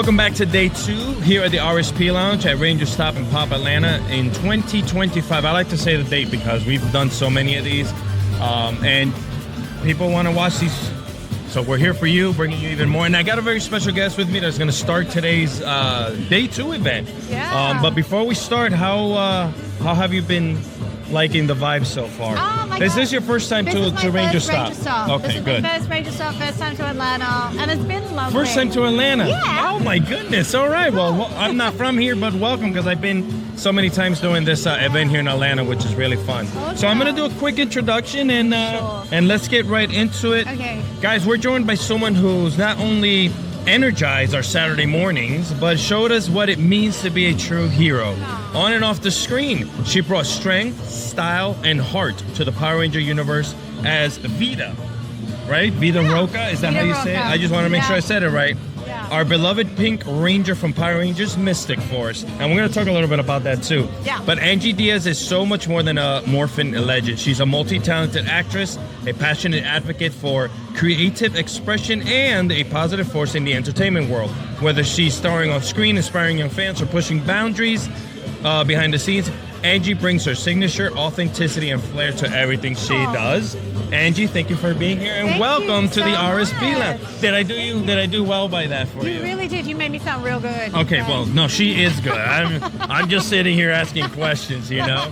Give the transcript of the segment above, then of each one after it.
Welcome back to day 2 here at the RSP Lounge at Ranger Stop and Pop Atlanta in 2025. I like to say the date because we've done so many of these, and people want to watch these. So we're here for you, bringing you even more. And I got a very special guest with me that's going to start today's day 2 event. Yeah. But before we start, how have you been liking the vibe so far? Oh my Is God. this your first time to Ranger Stop? Okay, this is good. my first Ranger Stop, first time to Atlanta, and it's been lovely. First time to Atlanta? Yeah. Oh my goodness. All right. Well, I'm not from here, but welcome, because I've been so many times doing this event here in Atlanta, which is really fun. Okay. So I'm going to do a quick introduction and Sure. and let's get right into it. Okay. Guys, we're joined by someone who's not only energized our Saturday mornings, but showed us what it means to be a true hero. On and off the screen, she brought strength, style, and heart to the Power Ranger universe as Vida, right? Vida Rocha, is that Vida how you say it? Rocha. I just want to make sure I said it right. Yeah. Our beloved Pink Ranger from Power Rangers Mystic Force. And we're going to talk a little bit about that too. Yeah. But Angie Diaz is so much more than a morphin legend. She's a multi-talented actress, a passionate advocate for creative expression, and a positive force in the entertainment world. Whether she's starring on screen, inspiring young fans, or pushing boundaries behind the scenes, Angie brings her signature, authenticity, and flair to everything she does. Angie, thank you for being here, and Thank welcome you to the so RSP Lounge. much. Did I do well by that for you? You really did. You made me sound real good. Okay, well, no, she is good. I'm just sitting here asking questions, you know.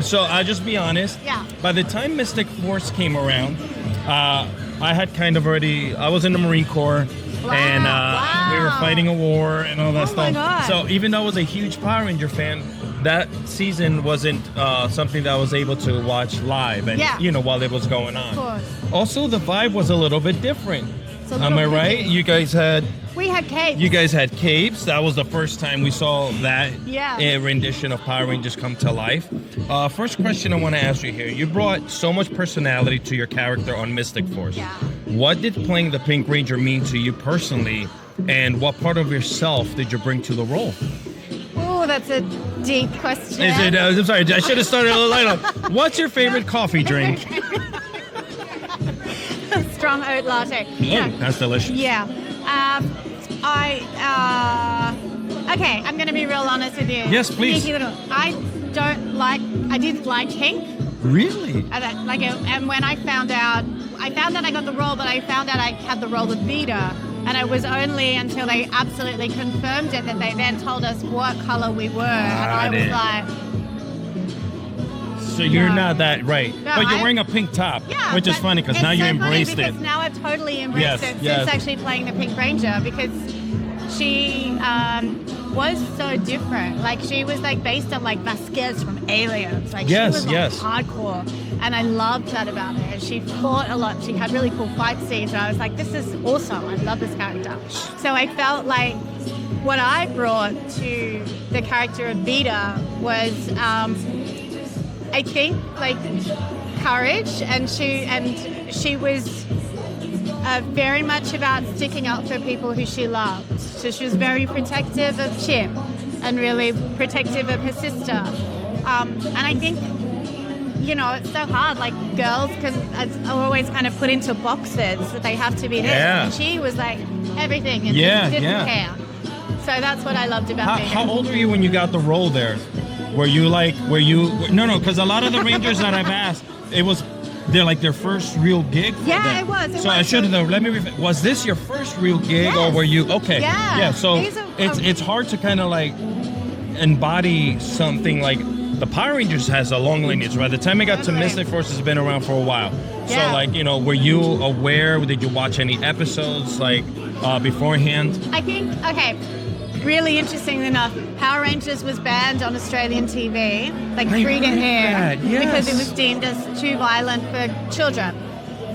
So I'll just be honest. Yeah. By the time Mystic Force came around, I had kind of already. I was in the Marine Corps, and Wow. we were fighting a war and all that Oh my stuff. God. So even though I was a huge Power Ranger fan, that season wasn't something that I was able to watch live, and Yeah. while it was going on. Of course. Also, the vibe was a little bit different. It's a Am I little right? busy. You guys had. We had capes. You guys had capes. That was the first time we saw that rendition of Power Rangers come to life. First question I want to ask you here. You brought so much personality to your character on Mystic Force. Yeah. What did playing the Pink Ranger mean to you personally, and what part of yourself did you bring to the role? Oh, that's a deep question. Is it? I'm sorry, I should have started a little later. What's your favorite coffee drink? Strong oat latte. Oh, that's delicious. Yeah. Okay, I'm going to be real honest with you. Yes, please. I didn't like Hank. Really? And when I found out I got the role, but I found out I had the role with Vida. And it was only until they absolutely confirmed it that they then told us what color we were. And I was like, so you're No. not that right. No, But you're I- wearing a pink top, yeah. which is but funny because it's now you so funny embraced it. because now I've totally embraced Yes, it yes. since actually playing the Pink Ranger, because she was so different. Like, she was like based on like Vasquez from Aliens. Like, Yes, she was like yes. hardcore, and I loved that about her. And she fought a lot. She had really cool fight scenes, and I was like, this is awesome. I love this character. So I felt like what I brought to the character of Vida was, I think, like, courage, and she was very much about sticking up for people who she loved. So she was very protective of Chip and really protective of her sister. And I think, it's so hard. Like, girls are always kind of put into boxes that they have to be this. Yeah. And she was like everything and Yeah, didn't yeah. care. So that's what I loved about Vida. How old were you when you got the role there? Were you no, because a lot of the Rangers that I've asked, they're like their first real gig for Yeah, them. it was. So I should have, was this your first real gig, or Yes. were you, okay. Yeah. So These are- it's hard to kind of like embody something like the Power Rangers has a long lineage. By the time I got to Totally. Mystic Force, has been around for a while. Yeah. So like, were you aware, did you watch any episodes like beforehand? I think, really interesting enough, Power Rangers was banned on Australian TV, like I free to heard air, that, yes. because it was deemed as too violent for children.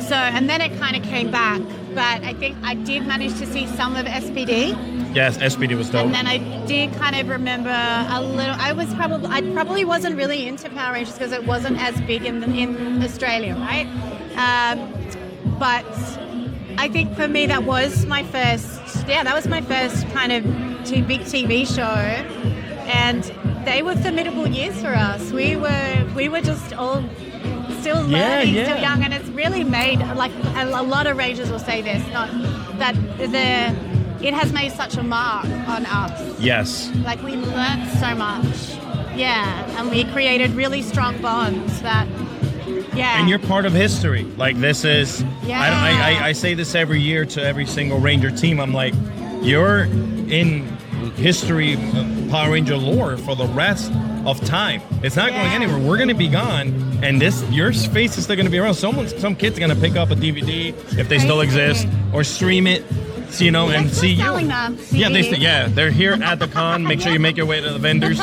So, and then it kind of came back, but I think I did manage to see some of SPD, Yes, SPD was dope. and then I did kind of remember a little. I probably wasn't really into Power Rangers because it wasn't as big in Australia, right? But I think for me that was my first kind of big TV show, and they were formidable years for us. We were just all still learning, still young, and it's really made, like, a lot of Rangers will say this, not that it has made such a mark on us. Yes. Like, we learned so much. Yeah, and we created really strong bonds that, yeah. And you're part of history. Like, this is, Yeah. I say this every year to every single Ranger team. I'm like, you're in history, Power Ranger lore for the rest of time. It's not going anywhere. We're going to be gone, and your face is still going to be around. Some kid's going to pick up a DVD if they still exist, or stream it, you know, and see you. Selling them. Yeah, they're here at the con. Make sure you make your way to the vendors.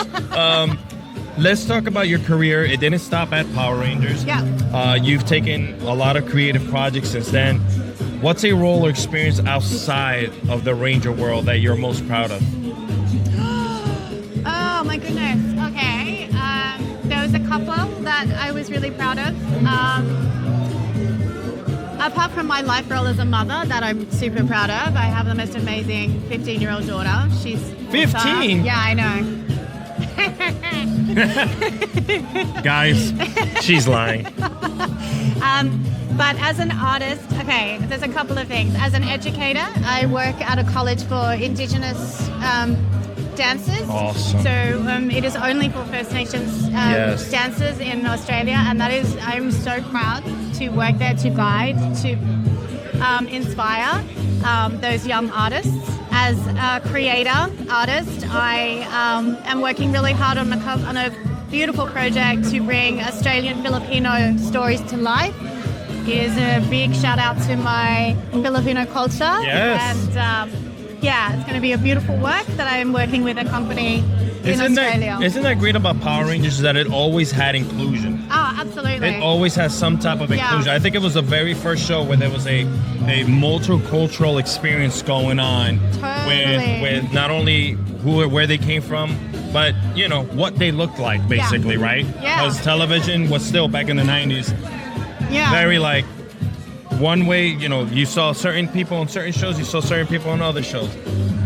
Let's talk about your career. It didn't stop at Power Rangers. Yeah. You've taken a lot of creative projects since then. What's a role or experience outside of the Ranger world that you're most proud of? Oh my goodness. Okay. There was a couple that I was really proud of. Apart from my life role as a mother that I'm super proud of, I have the most amazing 15-year-old daughter. She's 15? Yeah, I know. Guys, she's lying. But as an artist, okay, there's a couple of things. As an educator, I work at a college for Indigenous dancers. Awesome. So it is only for First Nations dancers in Australia, and that is, I'm so proud to work there, to guide, to inspire those young artists. As a creator artist, I am working really hard on a beautiful project to bring Australian Filipino stories to life. It is a big shout out to my Filipino culture. Yes. And it's going to be a beautiful work that I am working with a company in Australia. Isn't that great about Power Rangers, is that it always had inclusion? Oh, absolutely. It always has some type of inclusion. I think it was the very first show where there was a multicultural experience going on with not only where they came from, but, you know, what they looked like, basically, right? Yeah. Because television was still, back in the 90s, very like one way, you know, you saw certain people on certain shows, you saw certain people on other shows.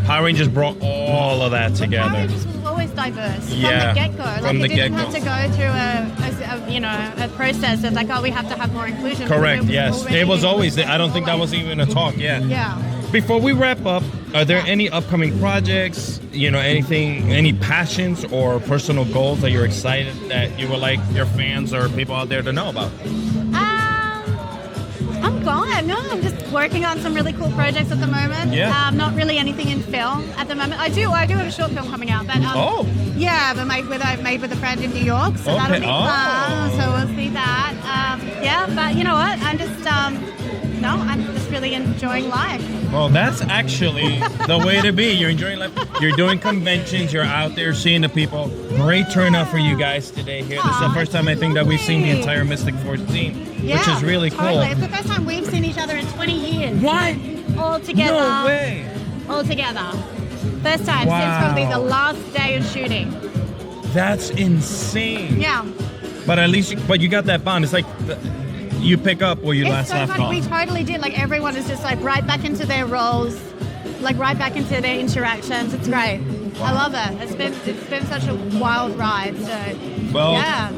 Power Rangers brought all of that together. Power Rangers was always diverse from the get-go. From the didn't get-go. have to go through a process of like, oh, we have to have more inclusion. Correct, yes. It was always, I don't think that was even a talk, Yeah. Before we wrap up, are there any upcoming projects, you know, any passions or personal goals that you're excited that you would like your fans or people out there to know about? I'm gone. No, I'm just working on some really cool projects at the moment. Yeah. Not really anything in film at the moment. I do have a short film coming out. But, yeah, but I've made with a friend in New York, so that'll be fun. So we'll see that. But you know what? I'm just really enjoying life. Well, that's actually the way to be. You're enjoying life. You're doing conventions. You're out there seeing the people. Great turnout for you guys today here. This is the first time I think that we've seen the entire Mystic Force team, which is really cool. It's the first time we've seen each other in 20 years. What? All together. No way. All together. First time since probably the last day of shooting. That's insane. Yeah. But at least, you got that bond. It's like you pick up where you last left off. We totally did. Like, everyone is just like right back into their roles, like right back into their interactions. It's great. I love it. It's been such a wild ride. So,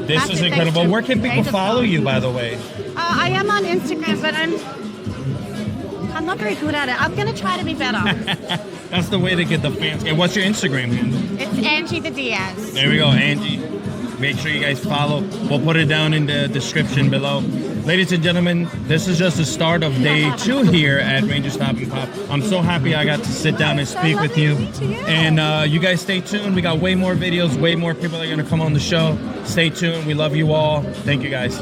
this is incredible. Where can people follow you, by the way? I am on Instagram, but I'm not very good at it. I'm going to try to be better. That's the way to get the fans. And what's your Instagram handle? It's Angie Diaz. There we go, Angie. Make sure you guys follow. We'll put it down in the description below. Ladies and gentlemen, this is just the start of day 2 here at Ranger Stop and Pop. I'm so happy I got to sit down and speak with you. And you guys stay tuned. We got way more videos, way more people that are going to come on the show. Stay tuned. We love you all. Thank you, guys.